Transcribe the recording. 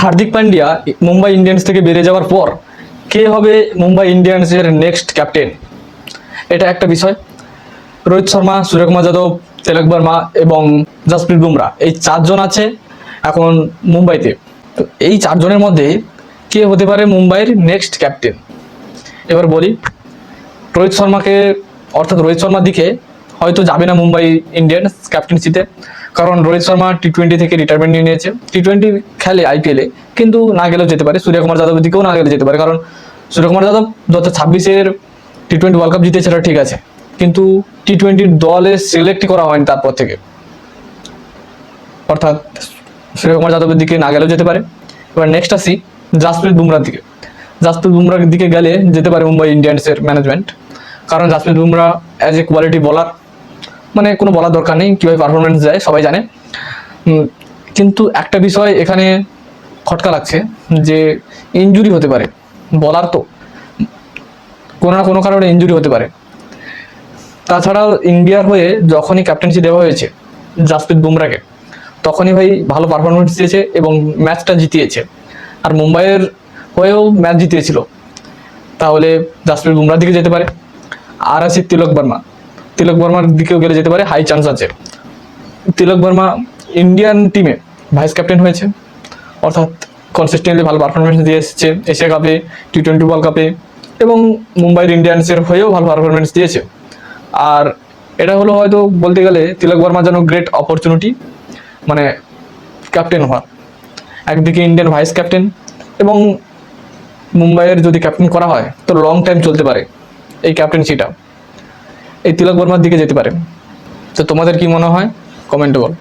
Hardik Pandya Mumbai Indians থেকে বেরিয়ে যাওয়ার পর কে হবে মুম্বাই ইন্ডিয়ান্সের নেক্সট ক্যাপ্টেন, এটা একটা বিষয়। রোহিত শর্মা, সূর্যকুমার যাদব, তিলক বর্মা এবং জসপ্রীত বুমরা, এই চারজন আছে এখন মুম্বাইতে। তো এই চারজনের মধ্যে কে হতে পারে মুম্বাইয়ের নেক্সট ক্যাপ্টেন? এবার বলি, রোহিত শর্মাকে, অর্থাৎ রোহিত শর্মার দিকে হয়তো যাবে না মুম্বাই ইন্ডিয়ান্স ক্যাপ্টেন্সিতে, কারণ রোহিত শর্মা টি-20 থেকে রিটায়ারমেন্ট নিয়ে নিয়েছে। টি-20 খেলে আইপিএলে, কিন্তু না গেলেও যেতে পারে। সূর্যকুমার যাদবের দিকেও না গেলে যেতে পারে, কারণ সূর্যকুমার যাদব 2026-এর টি-20 ওয়ার্ল্ড কাপ জিতেছে, সেটা ঠিক আছে, কিন্তু টি-20 দলে সিলেক্টই করা হয়নি তারপর থেকে। অর্থাৎ সূর্যকুমার যাদবের দিকে না গেলেও যেতে পারে। এবার নেক্সট আসি জসপ্রীত বুমরার দিকে। জসপ্রীত বুমরার দিকে গেলে যেতে পারে মুম্বাই ইন্ডিয়ান্সের ম্যানেজমেন্ট, কারণ Jasprit Bumrah as a quality বলার, মানে কোনো বলার দরকার নেই, কীভাবে পারফরমেন্স দেয় সবাই জানে। কিন্তু একটা বিষয় এখানে খটকা লাগছে যে ইনজুরি হতে পারে। বলার তো কোনো না কোনো কারণে ইনজুরি হতে পারে। তাছাড়াও ইন্ডিয়ার হয়ে যখনই ক্যাপ্টেন্সি দেওয়া হয়েছে জসপ্রীত বুমরাকে, তখনই ভাই ভালো পারফরমেন্স দিয়েছে এবং ম্যাচটা জিতিয়েছে। আর মুম্বাইয়ের হয়েও ম্যাচ জিতিয়েছিল। তাহলে জসপ্রীত বুমরার দিকে যেতে পারে। আর আছে তিলক বর্মা। তিলক বর্মার দিকেও গেলে যেতে পারে, হাই চান্স আছে। তিলক বর্মা ইন্ডিয়ান টিমে ভাইস ক্যাপ্টেন হয়েছে, অর্থাৎ কনসিস্টেন্টলি ভালো পারফরমেন্স দিয়ে এসেছে এশিয়া কাপে, টি-20 ওয়ার্ল্ড কাপে, এবং মুম্বাইয়ের ইন্ডিয়ান্সের হয়েও ভালো পারফরমেন্স দিয়েছে। আর এটা হলো হয়তো বলতে গেলে তিলক বর্মার জন্য গ্রেট অপরচুনিটি, মানে ক্যাপ্টেন হওয়ার। একদিকে ইন্ডিয়ান ভাইস ক্যাপ্টেন, এবং মুম্বাইয়ের যদি ক্যাপ্টেন করা হয় তো লং টাইম চলতে পারে এই ক্যাপ্টেন্সিটা। এই তিলক বর্মার দিকে যেতে পারে। তো তোমাদের কি মনে হয় কমেন্টে বল।